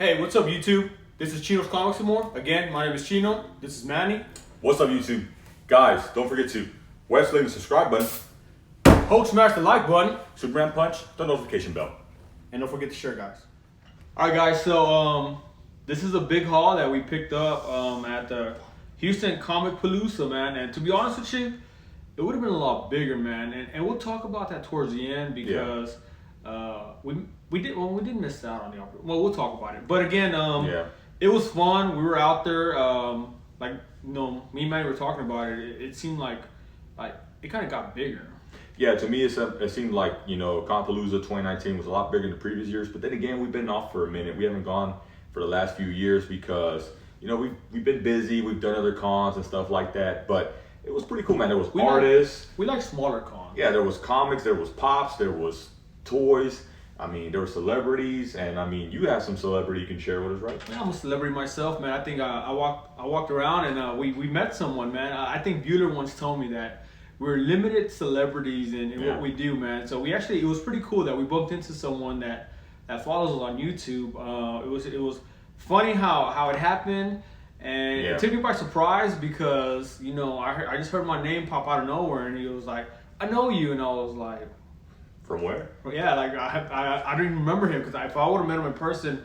Hey, what's up, YouTube? This is Chino's Comics and More. Again, my name is Chino. This is Manny. What's up, YouTube? Guys, don't forget to web click the subscribe button, Hulk smash the like button, Superman punch the notification bell. and don't forget to share, guys. All right, guys. So this is a big haul that we picked up at the Houston COMICPALOOZA, man. And to be honest with you, it would have been a lot bigger, man. And we'll talk about that towards the end because we didn't miss out on the opportunity. Well, we'll talk about it. But again, it was fun. We were out there. Me and Manny were talking about it. It seemed like it kind of got bigger. Yeah, to me, it seemed like, COMICPALOOZA 2019 was a lot bigger than the previous years. But then again, we've been off for a minute. We haven't gone for the last few years because, we've been busy. We've done other cons and stuff like that. But it was pretty cool, man. There was artists. We like smaller cons. Yeah, there was comics. There was pops. There was toys. There were celebrities. And, you have some celebrity you can share with us, right? Yeah, I'm a celebrity myself, man. I think I walked around and we met someone, man. I think Bueller once told me that we're limited celebrities in what we do, man. So it was pretty cool that we bumped into someone that follows us on YouTube. It was funny how it happened, and it took me by surprise because I just heard my name pop out of nowhere, and he was like, "I know you," and I was like, From where? "Yeah, like I don't even remember him because if I would have met him in person,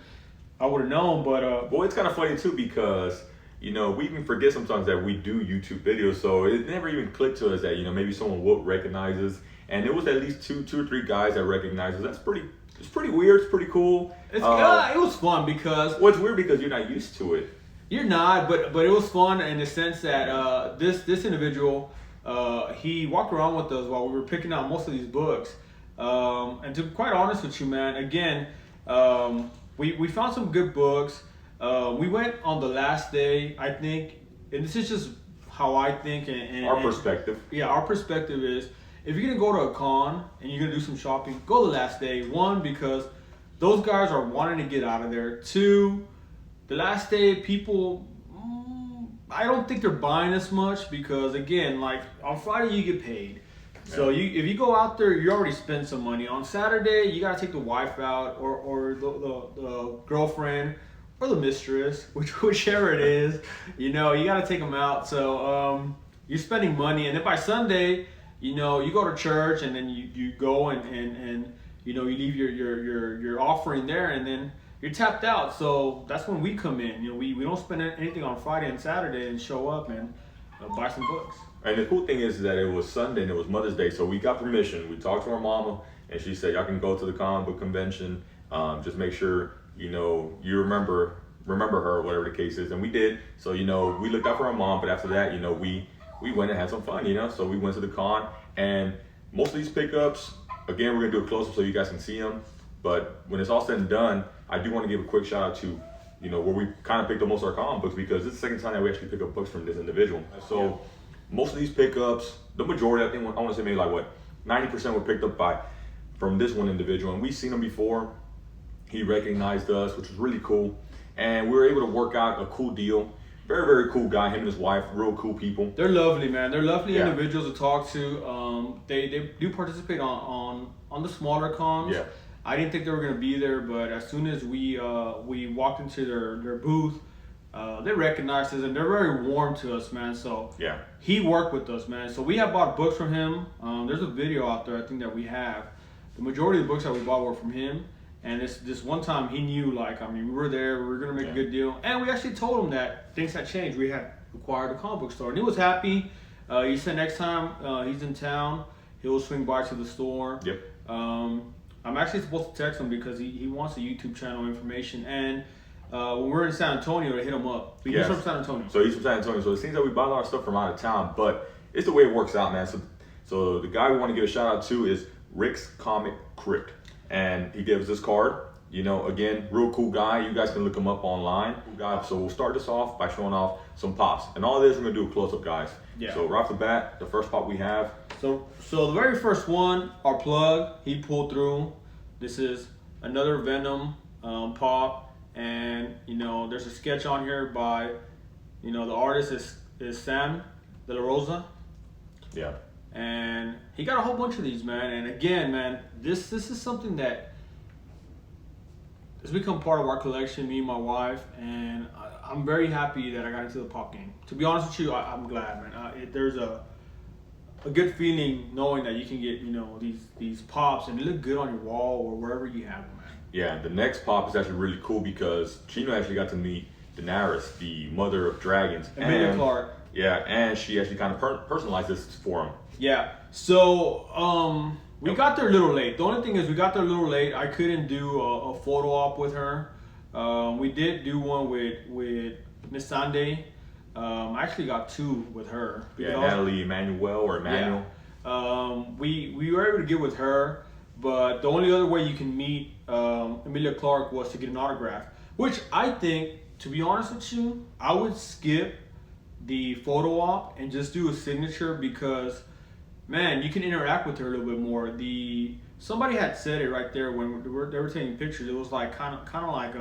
I would have known." But well, it's kind of funny too because we even forget sometimes that we do YouTube videos, so it never even clicked to us that maybe someone would recognize us, and it was at least two or three guys that recognized us. It's pretty weird. It's pretty cool. it was fun because it's weird because you're not used to it. You're not, but it was fun in the sense that this individual he walked around with us while we were picking out most of these books, and to be quite honest with you, man, again, we found some good books. We went on the last day, I think, and this is just how I think and Our perspective. Yeah, our perspective is if you're gonna go to a con and you're gonna do some shopping, go the last day. One, because those guys are wanting to get out of there. Two, the last day people, I don't think they're buying as much because again, like on Friday you get paid. So if you go out there, you already spend some money. On Saturday, you gotta take the wife out or the girlfriend or the mistress, whichever it is. You gotta take them out. So you're spending money, and then by Sunday, you go to church, and then you go and you leave your offering there, and then you're tapped out. So that's when we come in. We don't spend anything on Friday and Saturday and show up and buy some books. And the cool thing is that it was Sunday and it was Mother's Day, so we got permission. We talked to our mama, and she said, y'all can go to the comic book convention. Just make sure, you remember her, whatever the case is. And we did. So, we looked out for our mom, but after that, we went and had some fun, So we went to the con, and most of these pickups, again, we're going to do a close-up so you guys can see them. But when it's all said and done, I do want to give a quick shout out to, where we kind of picked up most of our comic books because this is the second time that we actually pick up books from this individual. So most of these pickups, the majority, I want to say maybe 90% were picked up from this one individual. And we've seen him before. He recognized us, which was really cool. And we were able to work out a cool deal. Very, very cool guy, him and his wife, real cool people. They're lovely, man. They're lovely individuals to talk to. They do participate on the smaller cons. Yeah. I didn't think they were going to be there, but as soon as we walked into their booth, they recognized us, and they're very warm to us, man. So he worked with us, man. So we have bought books from him. There's a video out there, I think, that we have. The majority of the books that we bought were from him. And this one time he knew, we were there, we were going to make a good deal. And we actually told him that things had changed. We had acquired a comic book store. And he was happy. He said next time he's in town, he'll swing by to the store. Yep. I'm actually supposed to text him because he wants the YouTube channel information. And when we're in San Antonio, to hit him up. He's from San Antonio. So he's from San Antonio. So it seems that we buy a lot of stuff from out of town. But it's the way it works out, man. So the guy we want to give a shout out to is Rick's Comic Crypt. And he gave us this card. Again, real cool guy. You guys can look him up online. Cool guy. So we'll start this off by showing off some pops. And all this, we're going to do a close-up, guys. Yeah. So right off the bat, the first pop we have. So the very first one, our plug, he pulled through. This is another Venom pop. And, there's a sketch on here by, the artist is Sam De La Rosa. Yeah. And he got a whole bunch of these, man. And again, man, this is something that it's become part of our collection, me and my wife, and I'm very happy that I got into the pop game. To be honest with you, I'm glad, man. There's a good feeling knowing that you can get, you know, these pops and they look good on your wall or wherever you have them, man. Yeah, the next pop is actually really cool because Chino actually got to meet Daenerys, the mother of dragons. Emilia Clarke. Yeah, and she actually kind of personalized this for him. Yeah, so we got there a little late. The only thing is we got there a little late. I couldn't do a photo op with her. We did do one with Miss Sunday. I actually got two with her. Yeah, Natalie Emmanuel. Yeah. We were able to get with her, but the only other way you can meet Emilia Clarke was to get an autograph. Which I think, to be honest with you, I would skip the photo op and just do a signature because, man, you can interact with her a little bit more. Somebody had said it right there when they were taking pictures. It was like kind of like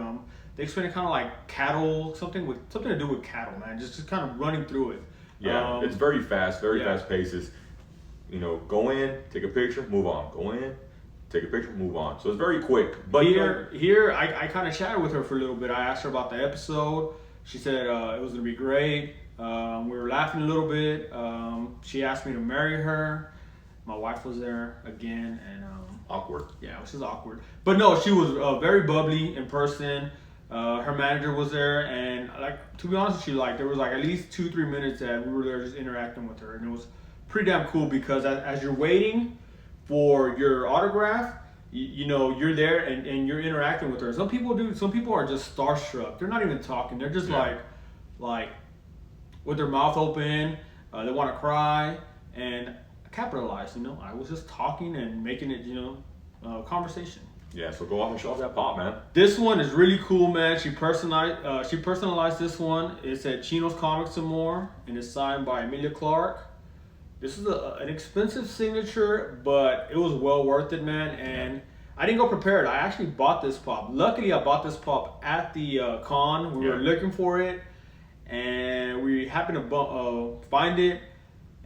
they explained it kind of like cattle, something to do with cattle, man. Just kind of running through it. Yeah, it's very fast paces. You know, go in, take a picture, move on. Go in, take a picture, move on. So it's very quick. But here I kind of chatted with her for a little bit. I asked her about the episode. She said it was gonna be great. We were laughing a little bit. She asked me to marry her. My wife was there again, and awkward. Yeah, which is awkward. But no, she was very bubbly in person. Her manager was there, and like, to be honest with you, like there was like at least 2-3 minutes that we were there just interacting with her, and it was pretty damn cool because as you're waiting for your autograph, you know, you're there and you're interacting with her. Some people are just starstruck. They're not even talking. They're just like with their mouth open. They want to cry and capitalize. You know, I was just talking and making it, you know, conversation. Yeah, so go off and show off that pop, man. This one is really cool, man. She personalized this one. It's at Chino's Comics and More, and it's signed by Emilia Clarke. This is an expensive signature, but it was well worth it, man. And I didn't go prepared. I actually bought this pop. Luckily, I bought this pop at the con. We were looking for it, and we happened to find it.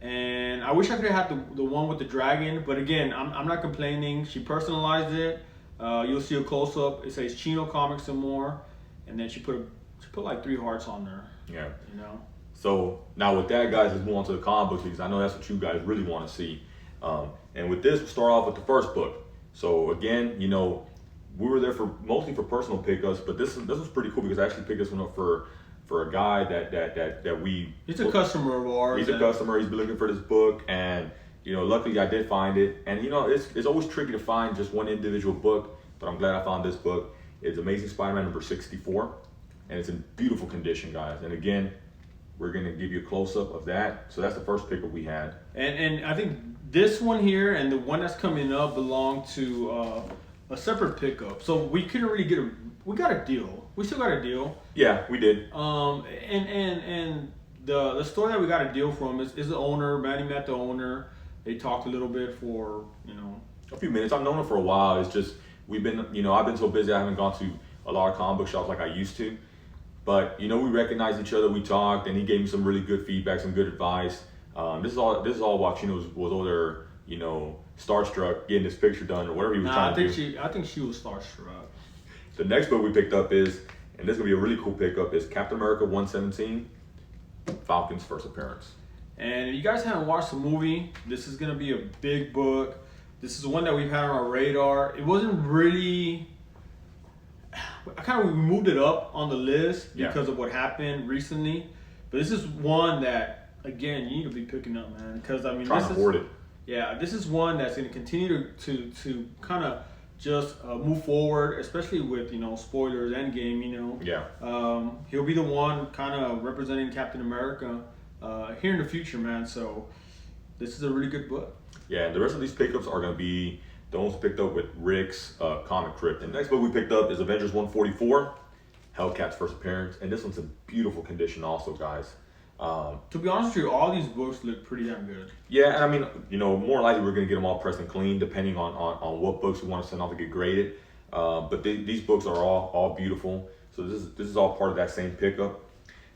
And I wish I could have had the one with the dragon, but again, I'm not complaining. She personalized it. You'll see a close up. It says Chino Comics and More, and then she put like 3 hearts on there. Yeah. You know. So now with that, guys, let's move on to the comic books because I know that's what you guys really want to see. And with this, we'll start off with the first book. So again, you know, we were there mostly for personal pickups, but this was pretty cool because I actually picked this one up for a guy that we. He's a customer of ours. He's a customer. He's been looking for this book, and you know, luckily I did find it. And you know, it's always tricky to find just one individual book, but I'm glad I found this book. It's Amazing Spider-Man number 64, and it's in beautiful condition, guys. And again, we're gonna give you a close-up of that. So that's the first pickup we had. And I think this one here and the one that's coming up belong to a separate pickup. So we couldn't really we got a deal. We still got a deal. Yeah, we did. And the store that we got a deal from is the owner. Manny met the owner. They talked a little bit for, you know, a few minutes. I've known him for a while. It's just I've been so busy I haven't gone to a lot of comic book shops like I used to. But you know, we recognized each other. We talked, and he gave me some really good feedback, some good advice. This is all while Chino was over there, you know, starstruck, getting this picture done or whatever he was trying to do. I think she was starstruck. The next book we picked up is, and this is gonna be a really cool pickup, is Captain America 117, Falcon's first appearance. And if you guys haven't watched the movie, this is gonna be a big book. This is one that we've had on our radar. It wasn't really. We moved it up on the list because of what happened recently, but this is one that, again, you need to be picking up, man. Because I mean, trying to afford it. Yeah, this is one that's going to continue to kind of just move forward, especially with, you know, spoilers, Endgame. You know. Yeah. He'll be the one kind of representing Captain America here in the future, man. So this is a really good book. Yeah, and the rest of these pickups are going to be the ones picked up with Rick's comic crypt. And the next book we picked up is Avengers 144, Hellcat's first appearance. And this one's in beautiful condition also, guys. To be honest with you, all these books look pretty damn good. Yeah, and I mean, you know, more likely we're going to get them all pressed and clean depending on what books we want to send off to get graded. But these books are all beautiful. So this is all part of that same pickup.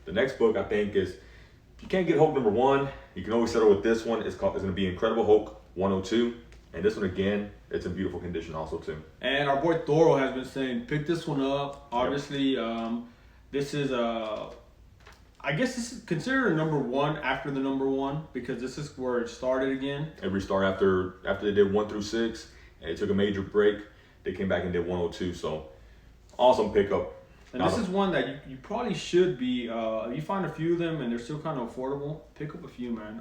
The next book, I think, is, if you can't get Hulk number 1, you can always settle with this one. It's going to be Incredible Hulk 102. And this one again, it's in beautiful condition also too. And our boy Thoro has been saying, pick this one up. Obviously, this is I guess this is considered a number one after the number one, because this is where it started again. Every start after they did 1 through 6, and they took a major break. They came back and did 102. So awesome pickup. And this is one that you probably should be. If you find a few of them and they're still kind of affordable, pick up a few, man.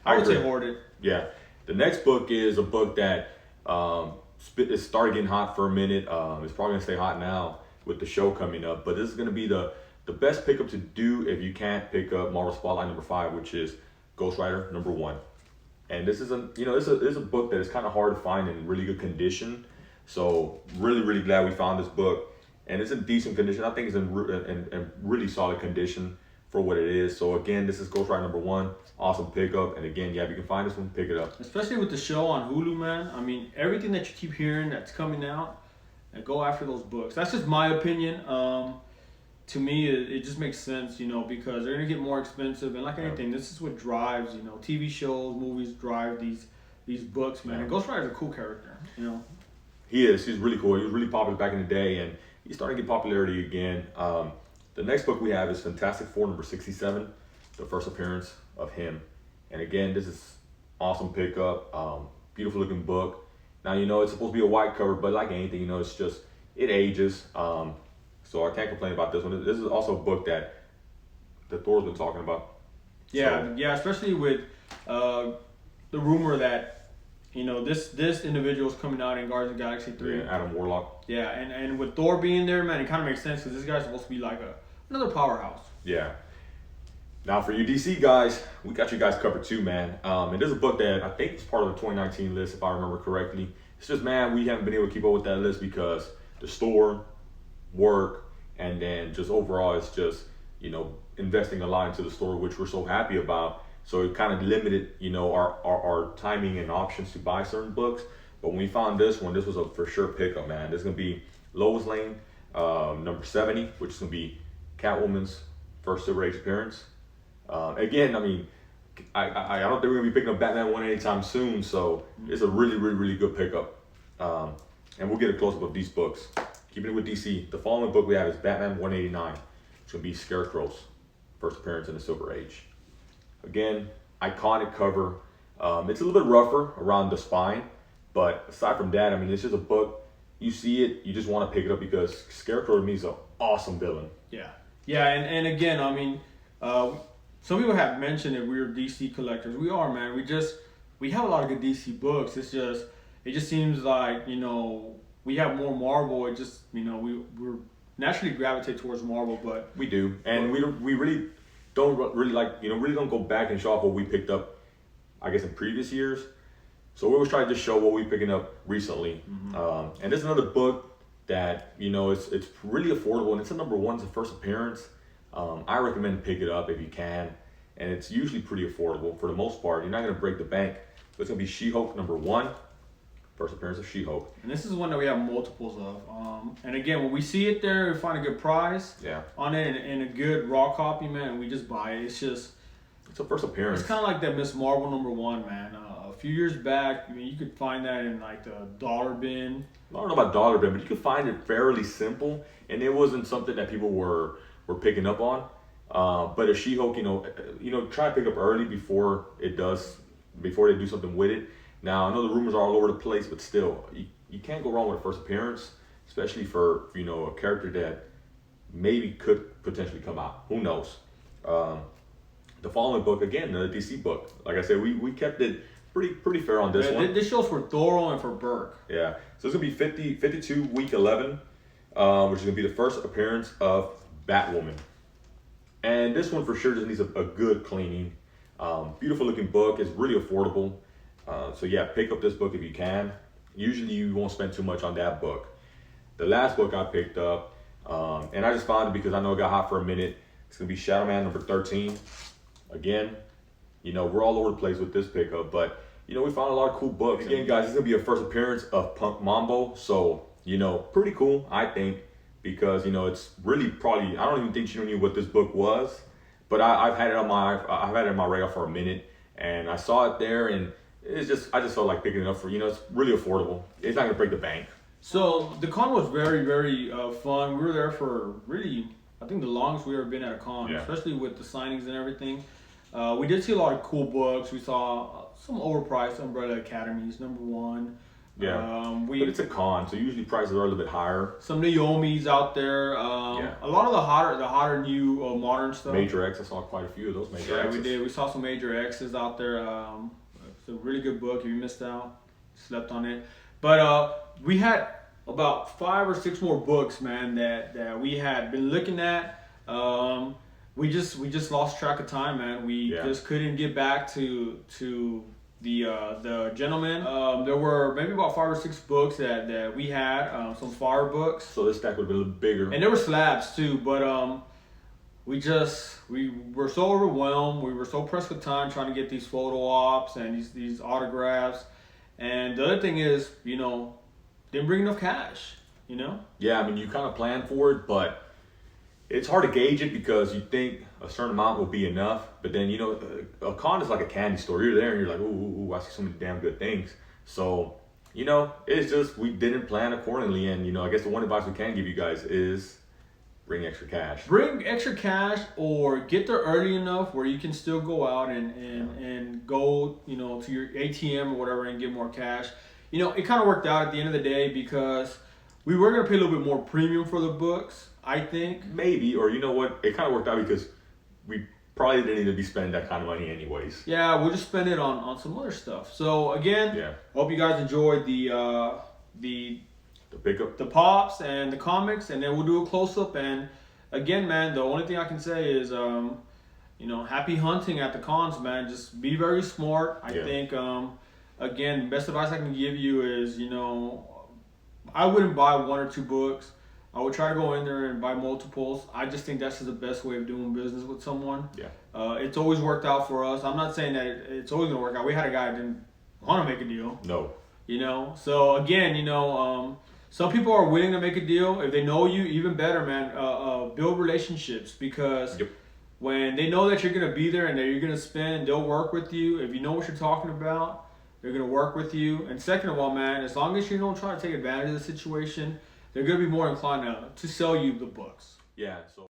I would say hoard it. Yeah. The next book is a book that it started getting hot for a minute. It's probably gonna stay hot now with the show coming up. But this is gonna be the best pickup to do if you can't pick up Marvel Spotlight number 5, which is Ghost Rider number 1. And this is this is a book that is kind of hard to find in really good condition. So really glad we found this book. And it's in decent condition. I think it's in really solid condition for what it is. So again, this is Ghost Rider number 1. Awesome pickup. And again, if you can find this one, pick it up. Especially with the show on Hulu, man. I mean, everything that you keep hearing that's coming out, go after those books. That's just my opinion. To me, it just makes sense, because they're gonna get more expensive. And like anything, this is what drives, TV shows, movies drive these books, man. And Ghost Rider's a cool character, He is. He's really cool. He was really popular back in the day, and he's starting to get popularity again. The next book we have is Fantastic Four number 67, the first appearance of him. And again, this is awesome pickup, beautiful looking book. Now, it's supposed to be a white cover, but like anything, it's just, it ages. So I can't complain about this one. This is also a book that Thor's been talking about. Yeah, especially with the rumor that this individual is coming out in Guardians of the Galaxy 3. Yeah, Adam Warlock. Yeah, and with Thor being there, man, it kind of makes sense because this guy's supposed to be like another powerhouse. Yeah. Now for you DC guys, we got you guys covered too, man. And there's a book that I think is part of the 2019 list, if I remember correctly. It's just, man, we haven't been able to keep up with that list because the store, work, and then just overall it's just, investing a lot into the store, which we're so happy about. So it kind of limited, our timing and options to buy certain books. But when we found this one, this was a for sure pickup, man. This is gonna be Lois Lane, number 70, which is gonna be Catwoman's first Silver Age appearance. Again, I mean, I don't think we're gonna be picking up Batman 1 anytime soon. So it's a really good pickup. And we'll get a close up of these books. Keeping it with DC, the following book we have is Batman 189. It's gonna be Scarecrow's first appearance in the Silver Age. Again, iconic cover. It's a little bit rougher around the spine, but aside from that, I mean, it's just a book. You see it, you just want to pick it up because Scarecrow to me is an awesome villain. Yeah, and again, I mean, some people have mentioned that we're DC collectors. We are, man. We have a lot of good DC books. It just seems like we have more Marvel. It just we're naturally gravitate towards Marvel, but we do, and we really don't really don't go back and show off what we picked up, I guess, in previous years. So we always try to just show what we're picking up recently. Mm-hmm. And this is another book that, it's really affordable, and it's a number 1, it's the first appearance. I recommend pick it up if you can. And it's usually pretty affordable for the most part. You're not going to break the bank. But it's going to be She-Hulk number 1, first appearance of She-Hulk. And this is one that we have multiples of. And again, when we see it there, we find a good price on it and a good raw copy, man, and we just buy it. It's a first appearance. It's kind of like that Miss Marvel number 1, man. A few years back, I mean, you could find that in like the dollar bin. I don't know about dollar bin, but you could find it fairly simple, and it wasn't something that people were picking up on. But a She-Hulk, try to pick up early before they do something with it. Now, I know the rumors are all over the place, but still, you can't go wrong with a first appearance, especially for, a character that maybe could potentially come out. Who knows? The following book, again, another DC book. Like I said, we kept it pretty fair on this one. This show's for Thoro and for Burke. Yeah. So it's going to be 52 week 11, which is going to be the first appearance of Batwoman. And this one for sure just needs a good cleaning. Beautiful looking book. It's really affordable. So yeah, pick up this book if you can. Usually you won't spend too much on that book. The last book I picked up, and I just found it because I know it got hot for a minute. It's going to be Shadow Man number 13. Again, we're all over the place with this pickup, but we found a lot of cool books. Again, guys, this is going to be a first appearance of Punk Mambo. So, pretty cool, I think, because, it's really probably, I don't even think she knew what this book was, but I've had it on my radar for a minute, and I saw it there, and I just felt like picking it up for, it's really affordable. It's not gonna break the bank. So the con was very, very fun. We were there for really, I think the longest we've ever been at a con, especially with the signings and everything. We did see a lot of cool books. We saw some overpriced Umbrella Academies, #1. Yeah, but it's a con, so usually prices are a little bit higher. Some Naomi's out there. A lot of the hotter new modern stuff. Major X, I saw quite a few of those Major X's. We did. We saw some Major X's out there. It's a really good book. If you missed out, slept on it. But we had about 5 or 6 more books, man, that we had been looking at. We just lost track of time, man. We just couldn't get back to the gentleman. There were maybe about 5 or 6 books that we had, some fire books. So this stack would have been a little bigger. And there were slabs too, but we were so overwhelmed. We were so pressed with time trying to get these photo ops and these autographs. And the other thing is, didn't bring enough cash, Yeah, I mean, you kind of plan for it, but it's hard to gauge it because you think a certain amount will be enough, but then a con is like a candy store. You're there and you're like, ooh, I see so many damn good things. So, it's just we didn't plan accordingly, and I guess the one advice we can give you guys is bring extra cash. Bring extra cash, or get there early enough where you can still go out and go to your ATM or whatever and get more cash. It kind of worked out at the end of the day because we were gonna pay a little bit more premium for the books. I think maybe, or what, it kind of worked out because we probably didn't need to be spending that kind of money anyways. Yeah, we'll just spend it on some other stuff. So again, hope you guys enjoyed the pickup, the pops and the comics, and then we'll do a close up. And again, man, the only thing I can say is happy hunting at the cons, man. Just be very smart. I think again, best advice I can give you is I wouldn't buy 1 or 2 books. I would try to go in there and buy multiples. I just think that's the best way of doing business with someone. Yeah. It's always worked out for us. I'm not saying that it's always going to work out. We had a guy that didn't want to make a deal. No. So again, some people are willing to make a deal. If they know you, even better, man. Build relationships, because when they know that you're going to be there and that you're going to spend, they'll work with you. If you know what you're talking about, they're going to work with you. And second of all, man, as long as you don't try to take advantage of the situation, they're going to be more inclined to sell you the books. Yeah. So.